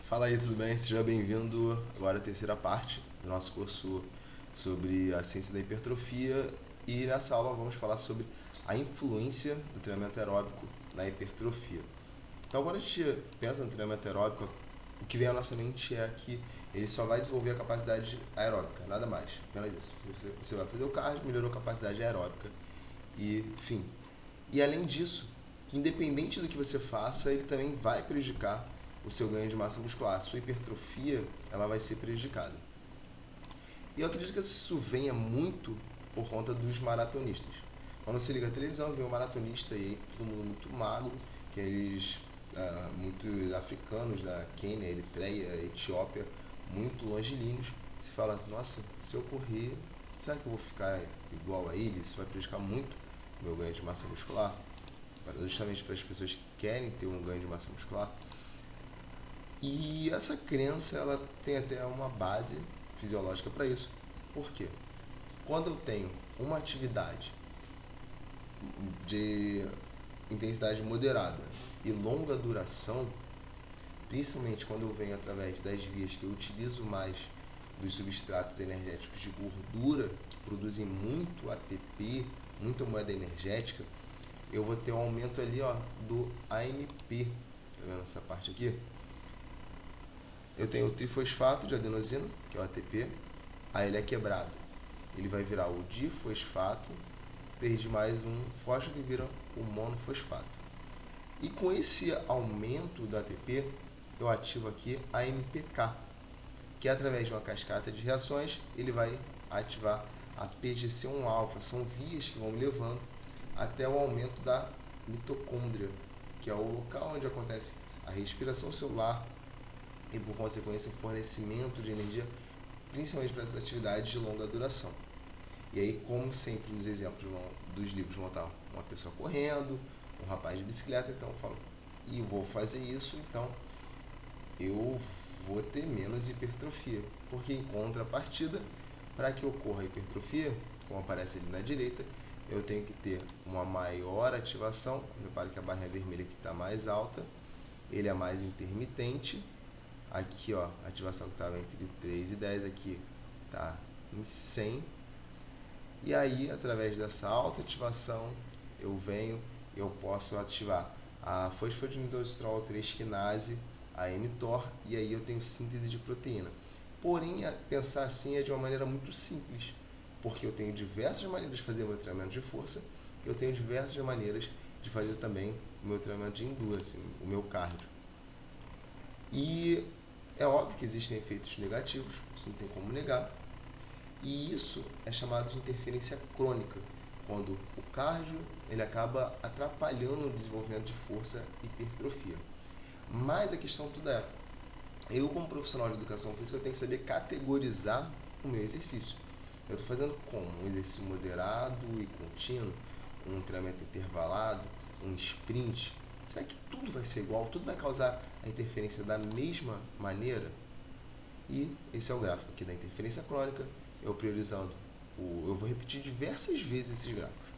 Fala aí, tudo bem? Seja bem-vindo agora à terceira parte do nosso curso sobre a ciência da hipertrofia e nessa aula vamos falar sobre a influência do treinamento aeróbico na hipertrofia. Então, quando a gente pensa no treinamento aeróbico, o que vem à nossa mente é que ele só vai desenvolver a capacidade aeróbica, nada mais, apenas isso. Você vai fazer o cardio, melhorou a capacidade aeróbica e fim. E além disso, que independente do que você faça, ele também vai prejudicar o seu ganho de massa muscular. A sua hipertrofia ela vai ser prejudicada. E eu acredito que isso venha muito por conta dos maratonistas. Quando você liga a televisão, vê um maratonista e aí todo mundo muito magro, que eles, muitos africanos da Quênia, Eritreia, Etiópia, muito longilíneos, se fala, nossa, se eu correr, será que eu vou ficar igual a ele? Isso vai prejudicar muito o meu ganho de massa muscular? Justamente para as pessoas que querem ter um ganho de massa muscular. E essa crença ela tem até uma base fisiológica para isso. Por quê? Quando eu tenho uma atividade de intensidade moderada e longa duração, principalmente quando eu venho através das vias que eu utilizo mais dos substratos energéticos de gordura, que produzem muito ATP, muita moeda energética, eu vou ter um aumento ali do AMP. Tá vendo essa parte aqui? Eu tenho o trifosfato de adenosina, que é o ATP, aí ele é quebrado. Ele vai virar o difosfato, perdi mais um fósforo que vira o monofosfato. E com esse aumento do ATP, eu ativo aqui a MPK, que através de uma cascata de reações, ele vai ativar a PGC1-alfa. São vias que vão me levando até o aumento da mitocôndria, que é o local onde acontece a respiração celular e, por consequência, o fornecimento de energia, principalmente para essas atividades de longa duração. E aí, como sempre nos exemplos dos livros, vão estar uma pessoa correndo, um rapaz de bicicleta, então eu falo, e vou fazer isso, então eu vou ter menos hipertrofia, porque em contrapartida, para que ocorra a hipertrofia, como aparece ali na direita, eu tenho que ter uma maior ativação. Repare que a barra vermelha aqui está mais alta, ele é mais intermitente. Aqui, a ativação que estava entre 3 e 10, aqui está em 100. E aí, através dessa alta ativação, eu posso ativar a fosfodietilindrostrol 3-quinase, a mTOR, e aí eu tenho síntese de proteína. Porém, pensar assim é de uma maneira muito simples, porque eu tenho diversas maneiras de fazer o meu treinamento de força, eu tenho diversas maneiras de fazer também o meu treinamento de endurance, o meu cardio. E é óbvio que existem efeitos negativos, isso não tem como negar, e isso é chamado de interferência crônica, quando o cardio ele acaba atrapalhando o desenvolvimento de força e hipertrofia. Mas a questão toda é, eu como profissional de educação física eu tenho que saber categorizar o meu exercício. Eu estou fazendo como? Um exercício moderado e contínuo, um treinamento intervalado, um sprint. Será que tudo vai ser igual? Tudo vai causar a interferência da mesma maneira? E esse é o gráfico aqui da interferência crônica, eu priorizando, eu vou repetir diversas vezes esses gráficos.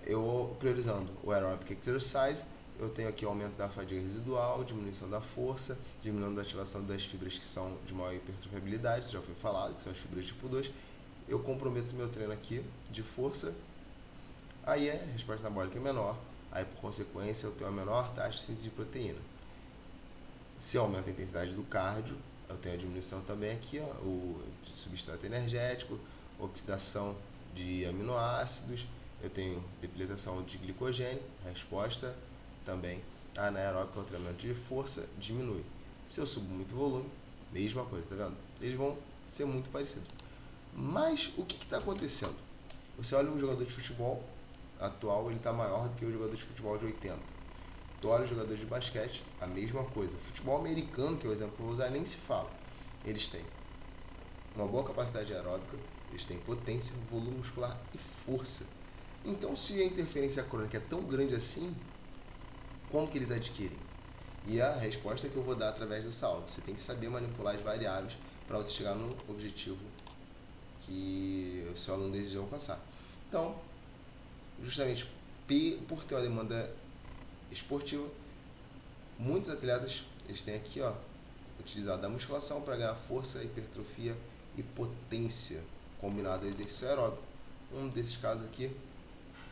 Eu priorizando o aerobic exercise, eu tenho aqui o aumento da fadiga residual, diminuição da força, diminuindo a ativação das fibras que são de maior hipertrofiabilidade, isso já foi falado, que são as fibras tipo 2. Eu comprometo meu treino aqui de força, aí a resposta anabólica é menor, aí por consequência eu tenho a menor taxa de síntese de proteína. Se aumenta a intensidade do cardio, eu tenho a diminuição também aqui, o de substrato energético, oxidação de aminoácidos, eu tenho debilitação de glicogênio, resposta também anaeróbica ao treinamento de força diminui. Se eu subo muito volume, mesma coisa, tá vendo? Eles vão ser muito parecidos. Mas o que está acontecendo? Você olha um jogador de futebol atual, ele está maior do que o jogador de futebol de 80. Tu olha os jogadores de basquete, a mesma coisa. O futebol americano, que é o exemplo que eu vou usar, nem se fala. Eles têm uma boa capacidade aeróbica, eles têm potência, volume muscular e força. Então, se a interferência crônica é tão grande assim, como que eles adquirem? E a resposta é que eu vou dar através dessa aula. Você tem que saber manipular as variáveis para você chegar no objetivo que o seu aluno deseja alcançar. Então, justamente por ter uma demanda esportiva, muitos atletas eles têm aqui utilizado da musculação para ganhar força, hipertrofia e potência combinado ao exercício aeróbico. Um desses casos aqui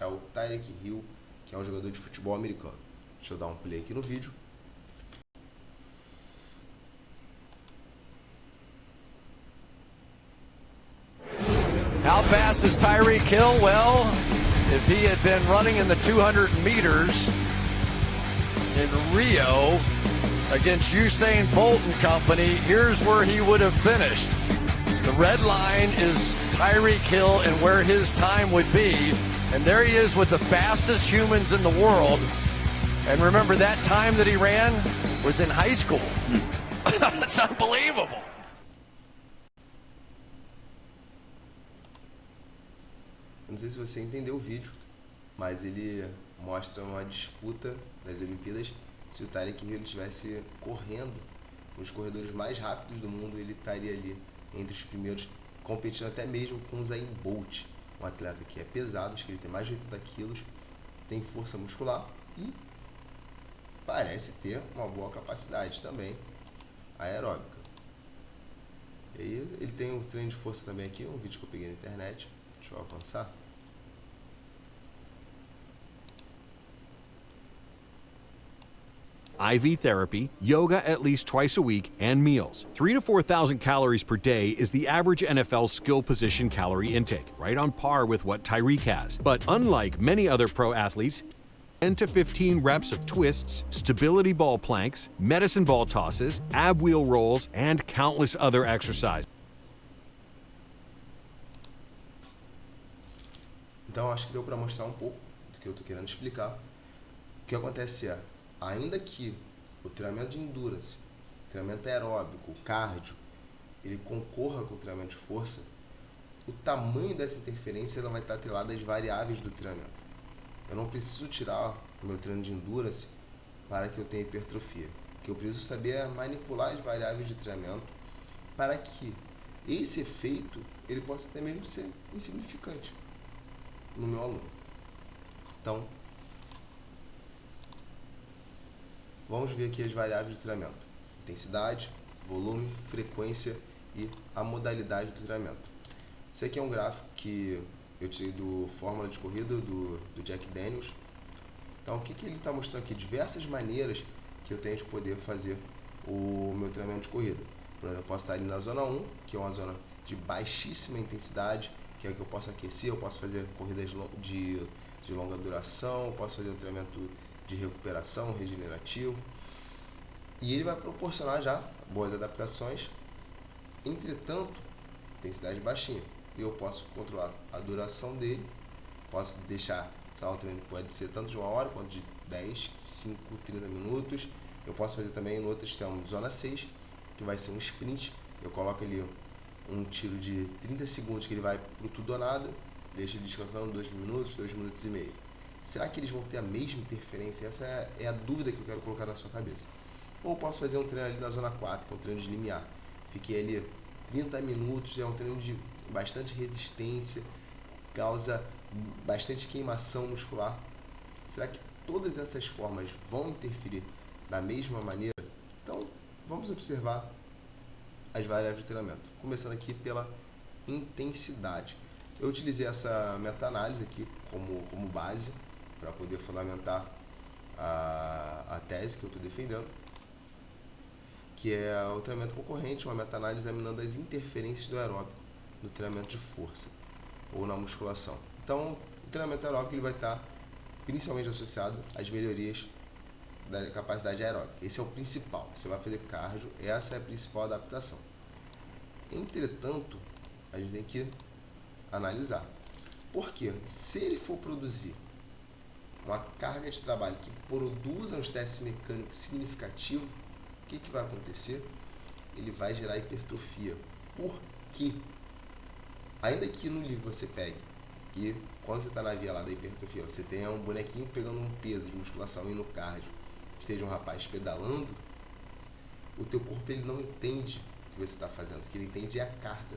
é o Tyreek Hill, que é um jogador de futebol americano. Deixa eu dar um play aqui no vídeo. How fast is Tyreek Hill? Well, if he had been running in the 200 meters in Rio against Usain Bolt and company, here's where he would have finished. The red line is Tyreek Hill and where his time would be. And there he is with the fastest humans in the world. And remember, that time that he ran was in high school. That's unbelievable. Não sei se você entendeu o vídeo, mas ele mostra uma disputa das Olimpíadas. Se o Tyreek Hill estivesse correndo nos corredores mais rápidos do mundo, ele estaria ali entre os primeiros, competindo até mesmo com o Usain Bolt, um atleta que é pesado, acho que ele tem mais de 80 quilos, tem força muscular e parece ter uma boa capacidade também aeróbica. E aí ele tem um treino de força também aqui, um vídeo que eu peguei na internet. Deixa eu avançar. IV therapy, yoga at least twice a week, and meals. 3,000 to 4,000 calories per day is the average NFL skill position calorie intake, right on par with what Tyreek has. But unlike many other pro athletes, 10 to 15 reps of twists, stability ball planks, medicine ball tosses, ab wheel rolls, and countless other exercises. Então acho que deu para mostrar um pouco do que eu estou querendo explicar. O que acontece é, ainda que o treinamento de endurance, o treinamento aeróbico, o cardio, ele concorra com o treinamento de força, o tamanho dessa interferência ela vai estar atrelada às variáveis do treinamento. Eu não preciso tirar o meu treino de endurance para que eu tenha hipertrofia. O que eu preciso saber é manipular as variáveis de treinamento para que esse efeito ele possa até mesmo ser insignificante no meu aluno. Então, vamos ver aqui as variáveis de treinamento: intensidade, volume, frequência e a modalidade do treinamento. Esse aqui é um gráfico que eu tirei do Fórmula de Corrida do Jack Daniels. Então, o que ele está mostrando aqui? Diversas maneiras que eu tenho de poder fazer o meu treinamento de corrida. Por exemplo, eu posso estar ali na zona 1, que é uma zona de baixíssima intensidade, que é que eu posso aquecer, eu posso fazer corridas de longa duração, eu posso fazer o treinamento de recuperação, regenerativo. E ele vai proporcionar já boas adaptações. Entretanto, intensidade baixinha. Eu posso controlar a duração dele, posso deixar, sei lá, o treino pode ser tanto de 1 hora quanto de 10, 5, 30 minutos. Eu posso fazer também no outro extremo, zona 6, que vai ser um sprint. Eu coloco ali um tiro de 30 segundos que ele vai pro tudo ou nada, deixa ele descansando 2 minutos, 2 minutos e meio. Será que eles vão ter a mesma interferência? Essa é a dúvida que eu quero colocar na sua cabeça. Ou posso fazer um treino ali na zona 4, que é um treino de limiar. Fiquei ali 30 minutos, é um treino de bastante resistência, causa bastante queimação muscular. Será que todas essas formas vão interferir da mesma maneira? Então, vamos observar as variáveis de treinamento. Começando aqui pela intensidade. Eu utilizei essa meta-análise aqui como base para poder fundamentar a tese que eu estou defendendo, que é o treinamento concorrente, uma meta-análise examinando as interferências do aeróbico no treinamento de força ou na musculação. Então, o treinamento aeróbico ele vai estar principalmente associado às melhorias da capacidade aeróbica. Esse é o principal. Você vai fazer cardio, essa é a principal adaptação. Entretanto, a gente tem que analisar. Porque se ele for produzir uma carga de trabalho que produza um estresse mecânico significativo, o que vai acontecer? Ele vai gerar hipertrofia. Por quê? Ainda que no livro você pegue e quando você está na via lá da hipertrofia, você tenha um bonequinho pegando um peso de musculação e no cardio, esteja um rapaz pedalando, o teu corpo ele não entende o que você está fazendo, o que ele entende é a carga.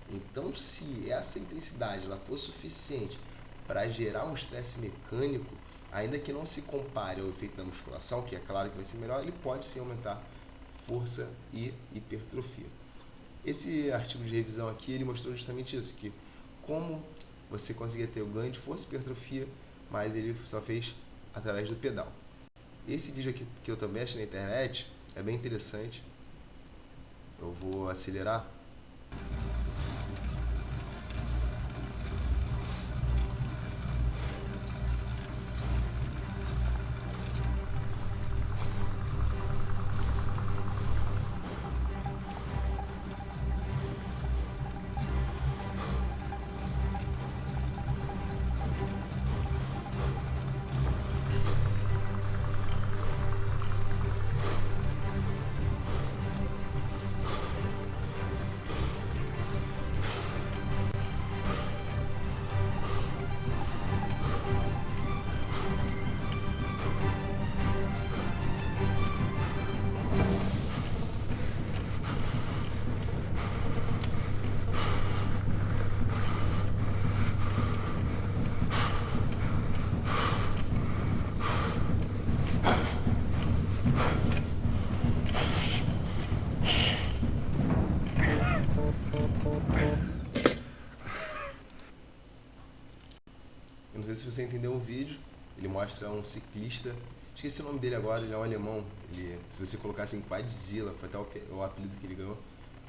Então, se essa intensidade ela for suficiente para gerar um estresse mecânico, ainda que não se compare ao efeito da musculação, que é claro que vai ser melhor, ele pode sim aumentar força e hipertrofia. Esse artigo de revisão aqui, ele mostrou justamente isso, que como você conseguia ter o ganho de força e hipertrofia, mas ele só fez através do pedal. Esse vídeo aqui que eu também achei na internet é bem interessante. Eu vou acelerar. Eu não sei se você entendeu o vídeo, ele mostra um ciclista, esqueci o nome dele agora, ele é um alemão, se você colocar assim, Quadzilla, foi até o apelido que ele ganhou,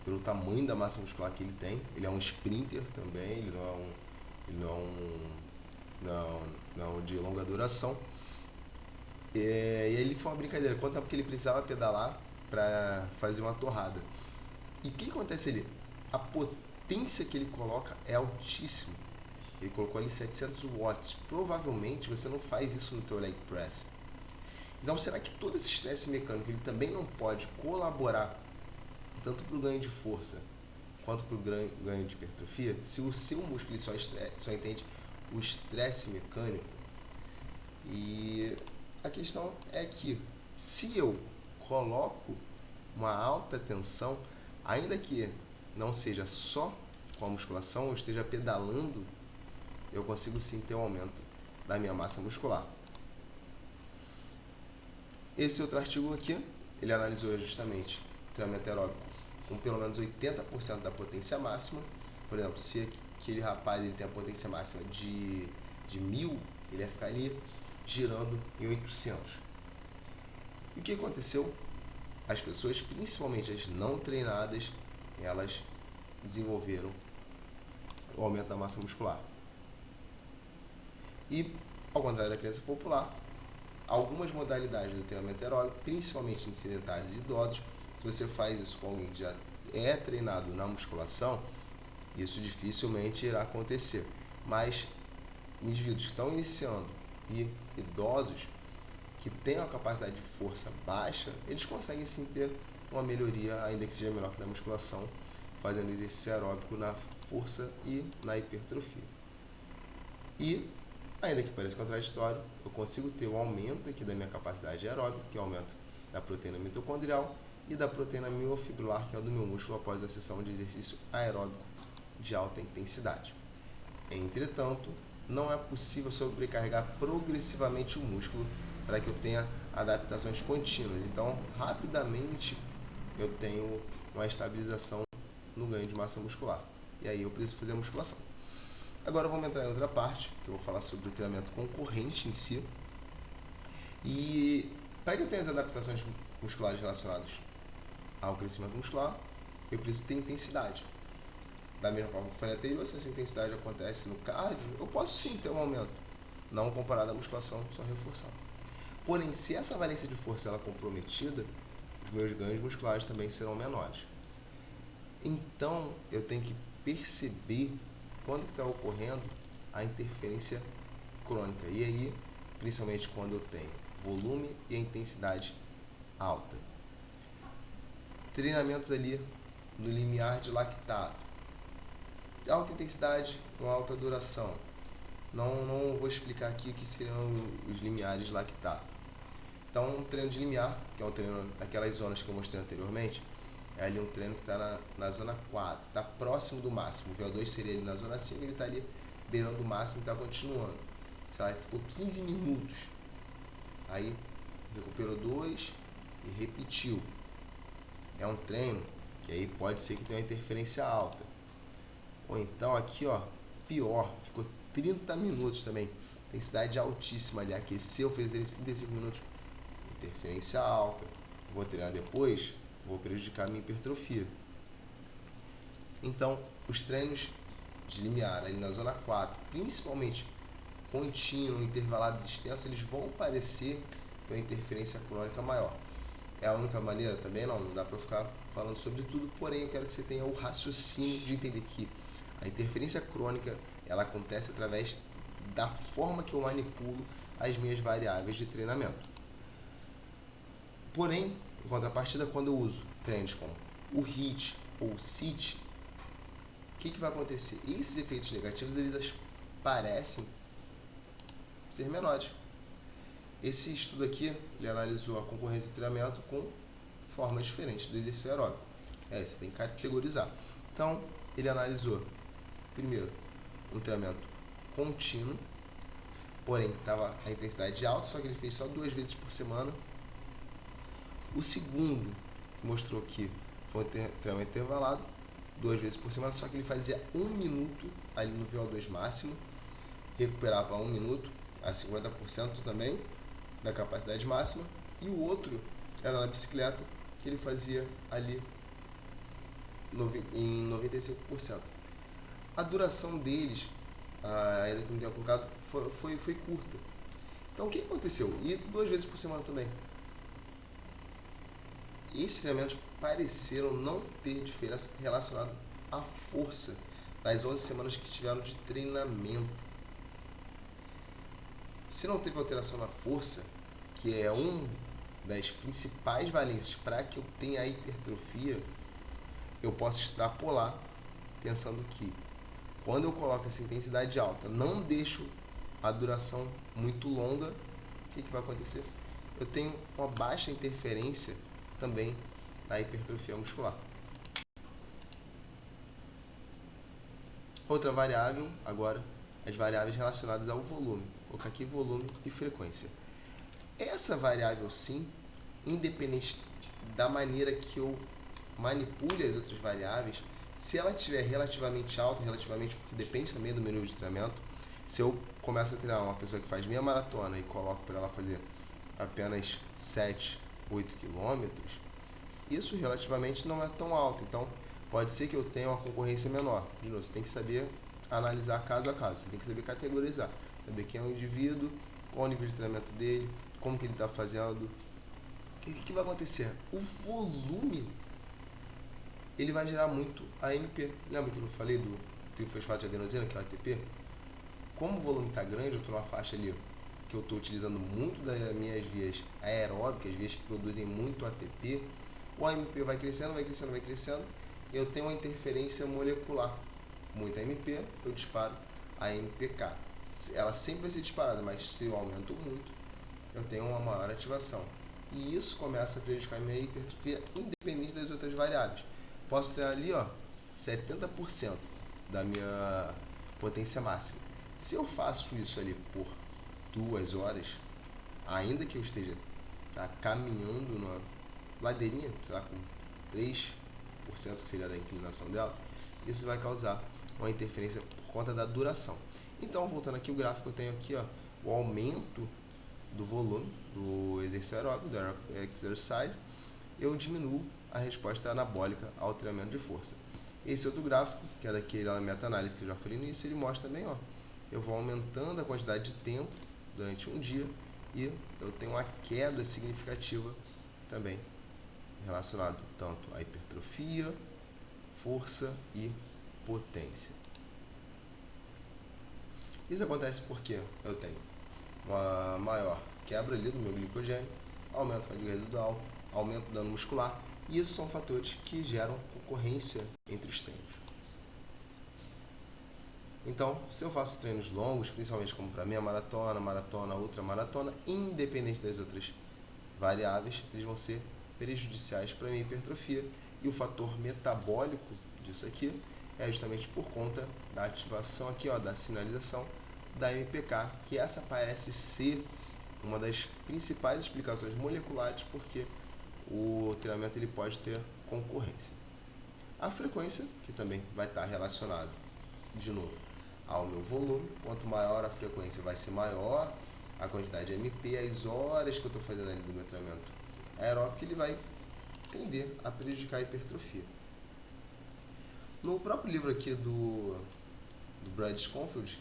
pelo tamanho da massa muscular que ele tem. Ele é um sprinter também, ele não é um de longa duração. E ele foi uma brincadeira, quanto tempo que ele precisava pedalar para fazer uma torrada. E o que acontece ali? A potência que ele coloca é altíssima. Ele colocou ali 700 watts. Provavelmente você não faz isso no teu leg press. Então, será que todo esse estresse mecânico ele também não pode colaborar tanto para o ganho de força quanto para o ganho de hipertrofia? Se o seu músculo só entende o estresse mecânico. E a questão é que se eu coloco uma alta tensão, ainda que não seja só com a musculação, eu esteja pedalando, eu consigo sim ter um aumento da minha massa muscular. Esse outro artigo aqui, ele analisou justamente o treinamento aeróbico com pelo menos 80% da potência máxima. Por exemplo, se aquele rapaz ele tem a potência máxima de 1000, ele vai ficar ali girando em 800. E o que aconteceu? As pessoas, principalmente as não treinadas, elas desenvolveram o aumento da massa muscular. E, ao contrário da criança popular, algumas modalidades do treinamento aeróbico, principalmente em sedentários e idosos, se você faz isso com alguém que já é treinado na musculação, isso dificilmente irá acontecer. Mas indivíduos que estão iniciando e idosos que têm uma capacidade de força baixa, eles conseguem sim ter uma melhoria, ainda que seja menor que da musculação, fazendo exercício aeróbico na força e na hipertrofia. E, ainda que pareça contraditório, eu consigo ter um aumento aqui da minha capacidade aeróbica, que é o aumento da proteína mitocondrial, e da proteína miofibrilar, que é o do meu músculo após a sessão de exercício aeróbico de alta intensidade. Entretanto, não é possível sobrecarregar progressivamente o músculo para que eu tenha adaptações contínuas. Então, rapidamente, eu tenho uma estabilização no ganho de massa muscular. E aí eu preciso fazer a musculação. Agora vamos entrar em outra parte, que eu vou falar sobre o treinamento concorrente em si. E para que eu tenha as adaptações musculares relacionadas ao crescimento muscular, eu preciso ter intensidade. Da mesma forma que eu falei anterior, se essa intensidade acontece no cardio, eu posso sim ter um aumento, não comparado à musculação, só reforçando. Porém, se essa valência de força ela é comprometida, os meus ganhos musculares também serão menores. Então, eu tenho que perceber quando está ocorrendo a interferência crônica. E aí, principalmente quando eu tenho volume e a intensidade alta. Treinamentos ali no limiar de lactato. De alta intensidade com alta duração. Não vou explicar aqui o que seriam os limiares de lactato. Então, um treino de limiar, que é um treino daquelas zonas que eu mostrei anteriormente, é ali um treino que está na zona 4, está próximo do máximo. O VO2 seria ali na zona 5, ele está ali beirando o máximo e está continuando. Sabe? Ficou 15 minutos. Aí, recuperou 2 e repetiu. é um treino que aí pode ser que tenha uma interferência alta. Ou então aqui, ó, pior, ficou 30 minutos também, intensidade altíssima ali, aqueceu, fez 35 minutos, interferência alta, vou treinar depois, vou prejudicar a minha hipertrofia. Então, os treinos de limiar ali na zona 4, principalmente contínuo, intervalados extensos, eles vão parecer ter uma interferência crônica maior. É a única maneira? Também não dá para ficar falando sobre tudo, porém eu quero que você tenha o raciocínio de entender que a interferência crônica, ela acontece através da forma que eu manipulo as minhas variáveis de treinamento. Porém, em contrapartida, quando eu uso treinos como o HIIT ou o CIT, o que vai acontecer? Esses efeitos negativos, eles parecem ser menores. Esse estudo aqui, ele analisou a concorrência de treinamento com formas diferentes do exercício aeróbico. Você tem que categorizar. Então, ele analisou, primeiro, um treinamento contínuo, porém, estava a intensidade alta, só que ele fez só 2 vezes por semana. O segundo, mostrou que foi um treinamento intervalado, 2 vezes por semana, só que ele fazia 1 minuto ali no VO2 máximo, recuperava 1 minuto, a 50% também da capacidade máxima, e o outro era na bicicleta, que ele fazia ali em 95%. A duração deles, ainda que não tenha colocado, foi curta. Então o que aconteceu? E 2 vezes por semana também. Esses treinamentos pareceram não ter diferença relacionada à força das 11 semanas que tiveram de treinamento. Se não teve alteração na força, que é uma das principais valências para que eu tenha a hipertrofia, eu posso extrapolar pensando que quando eu coloco essa intensidade alta, não deixo a duração muito longa, o que vai acontecer? Eu tenho uma baixa interferência também na hipertrofia muscular. Outra variável, agora, as variáveis relacionadas ao volume. Vou colocar aqui volume e frequência. Essa variável, sim, independente da maneira que eu manipule as outras variáveis, se ela estiver relativamente alta, porque depende também do meu nível de treinamento, se eu começo a treinar uma pessoa que faz meia maratona e coloco para ela fazer apenas 7, 8 quilômetros, isso relativamente não é tão alto. Então, pode ser que eu tenha uma concorrência menor. De novo, você tem que saber analisar caso a caso, você tem que saber categorizar, saber quem é o indivíduo, qual o nível de treinamento dele, como que ele está fazendo. O que vai acontecer? O volume, ele vai gerar muito AMP. Lembra que eu falei do trifosfato de adenosina, que é o ATP? Como o volume está grande, eu estou numa faixa ali que eu estou utilizando muito das minhas vias aeróbicas, vias que produzem muito ATP, o AMP vai crescendo, e eu tenho uma interferência molecular. Muito AMP, eu disparo a AMPK. Ela sempre vai ser disparada, mas se eu aumento muito, eu tenho uma maior ativação. E isso começa a prejudicar a minha hipertrofia, independente das outras variáveis. Posso treinar ali, ó, 70% da minha potência máxima. Se eu faço isso ali por 2 horas, ainda que eu esteja, caminhando numa ladeirinha, com 3%, que seria da inclinação dela, isso vai causar uma interferência por conta da duração. Então, voltando aqui o gráfico, eu tenho aqui, ó, o aumento do volume do exercício aeróbico, do exercise, eu diminuo a resposta anabólica ao treinamento de força. Esse outro gráfico, que é daquela meta-análise que eu já falei no início, ele mostra também, ó, eu vou aumentando a quantidade de tempo durante um dia e eu tenho uma queda significativa também relacionado tanto à hipertrofia, força e potência. Isso acontece porque eu tenho uma maior quebra ali do meu glicogênio, aumento da fadiga residual, aumento do dano muscular, e isso são fatores que geram concorrência entre os treinos. Então, se eu faço treinos longos, principalmente como para meia maratona, ultramaratona, independente das outras variáveis, eles vão ser prejudiciais para a minha hipertrofia, e o fator metabólico disso aqui é justamente por conta da ativação aqui, ó, da sinalização da MPK, que essa parece ser uma das principais explicações moleculares porque o treinamento ele pode ter concorrência. A frequência, que também vai estar relacionado, de novo, ao meu volume. Quanto maior a frequência, vai ser maior a quantidade de MP, as horas que eu estou fazendo ali do meu treinamento aeróbico, ele vai tender a prejudicar a hipertrofia. No próprio livro aqui do Brad Schoenfeld,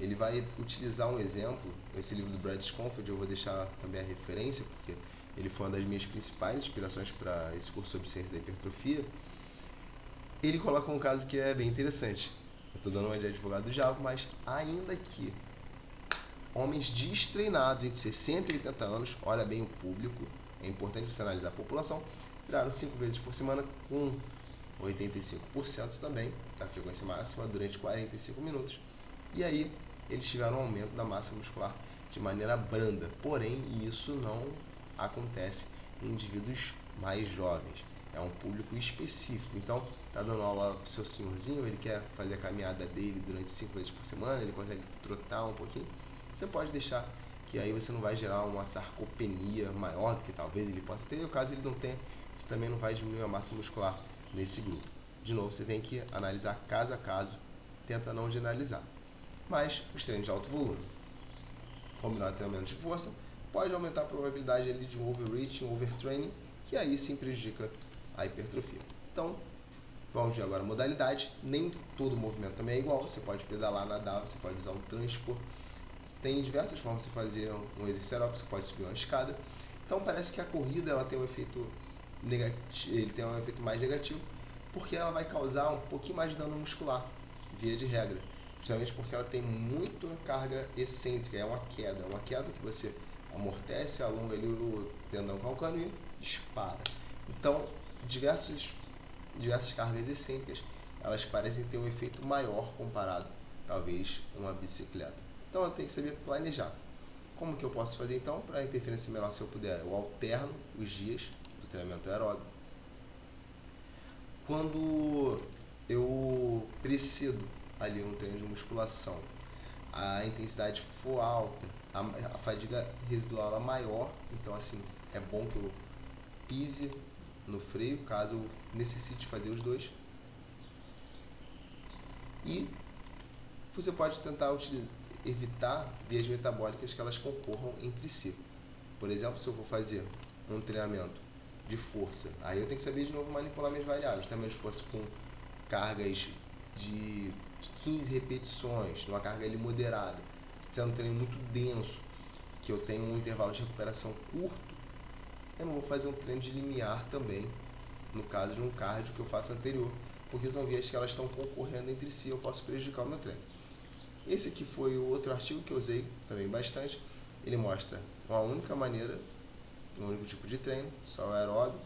ele vai utilizar um exemplo. Esse livro do Brad Schoenfeld eu vou deixar também a referência, porque ele foi uma das minhas principais inspirações para esse curso sobre ciência da hipertrofia. Ele coloca um caso que é bem interessante. Eu estou dando uma de advogado do diabo, mas ainda que homens destreinados entre 60 e 80 anos, olha bem o público, é importante você analisar a população, treinaram 5 vezes por semana com 85% também da frequência máxima durante 45 minutos. E aí eles tiveram um aumento da massa muscular de maneira branda. Porém, isso não acontece em indivíduos mais jovens. É um público específico. Então, tá dando aula pro seu senhorzinho, ele quer fazer a caminhada dele durante 5 vezes por semana, ele consegue trotar um pouquinho. Você pode deixar que aí você não vai gerar uma sarcopenia maior do que talvez ele possa ter. E caso ele não tenha, você também não vai diminuir a massa muscular nesse grupo. De novo, você tem que analisar caso a caso, tenta não generalizar. Mas os treinos de alto volume, combinado treinamento de força, pode aumentar a probabilidade ali de um overreaching, overtraining, que aí sim prejudica a hipertrofia. Então, vamos ver agora a modalidade. Nem todo movimento também é igual. Você pode pedalar, nadar, você pode usar um transpor. Tem diversas formas de fazer um exercício aeróbico, você pode subir uma escada. Então parece que a corrida ela tem um efeito negativo, ele tem um efeito mais negativo, porque ela vai causar um pouquinho mais de dano muscular, via de regra. Justamente porque ela tem muita carga excêntrica, é uma queda que você amortece, alonga ali o tendão calcâneo e dispara. Então, diversas cargas excêntricas, elas parecem ter um efeito maior comparado, talvez, a uma bicicleta. Então, eu tenho que saber planejar. Como que eu posso fazer, então, para a interferência melhor, se eu puder? Eu alterno os dias do treinamento aeróbico. Quando eu precedo ali um treino de musculação, a intensidade for alta, a fadiga residual é maior, então assim, é bom que eu pise no freio, caso eu necessite fazer os dois. E você pode tentar evitar vias metabólicas que elas concorram entre si. Por exemplo, se eu for fazer um treinamento de força, aí eu tenho que saber de novo manipular minhas variáveis. Treinamento de força com cargas de 15 repetições, numa carga ali moderada, sendo um treino muito denso, que eu tenho um intervalo de recuperação curto, eu não vou fazer um treino de limiar também, no caso de um cardio que eu faço anterior, porque são vias que elas estão concorrendo entre si, eu posso prejudicar o meu treino. Esse aqui foi o outro artigo que eu usei também bastante. Ele mostra uma única maneira, um único tipo de treino, só o aeróbio,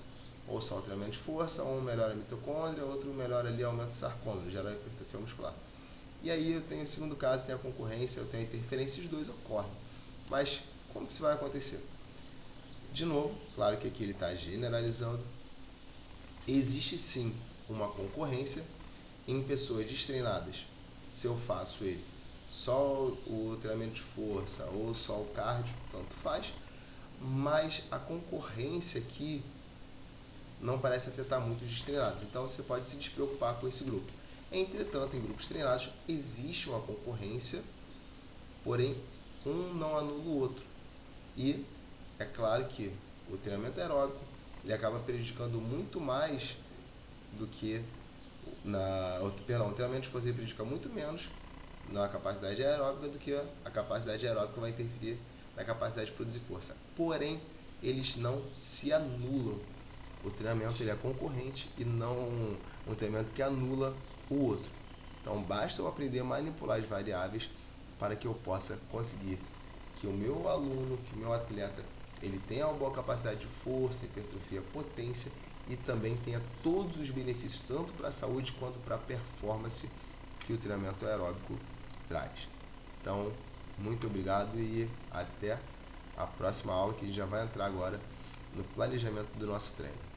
ou só o treinamento de força, um melhora a mitocôndria, outro melhora ali, aumenta o sarcômero, gera hipertrofia muscular. E aí eu tenho o segundo caso, tem a concorrência, eu tenho a interferência, e os dois ocorrem. Mas como que isso vai acontecer? De novo, claro que aqui ele está generalizando. Existe sim uma concorrência em pessoas destreinadas. Se eu faço ele só o treinamento de força ou só o cardio, tanto faz. Mas a concorrência aqui não parece afetar muito os destreinados. Então você pode se despreocupar com esse grupo. Entretanto, em grupos treinados existe uma concorrência, porém um não anula o outro. E é claro que o treinamento aeróbico ele acaba prejudicando muito mais do que o treinamento de força prejudica muito menos na capacidade aeróbica do que a capacidade aeróbica vai interferir na capacidade de produzir força. Porém, eles não se anulam. O treinamento ele é concorrente e não um treinamento que anula o outro. Então, basta eu aprender a manipular as variáveis para que eu possa conseguir que o meu aluno, que o meu atleta, ele tenha uma boa capacidade de força, hipertrofia, potência e também tenha todos os benefícios, tanto para a saúde quanto para a performance que o treinamento aeróbico traz. Então, muito obrigado e até a próxima aula, que a gente já vai entrar agora no planejamento do nosso treino.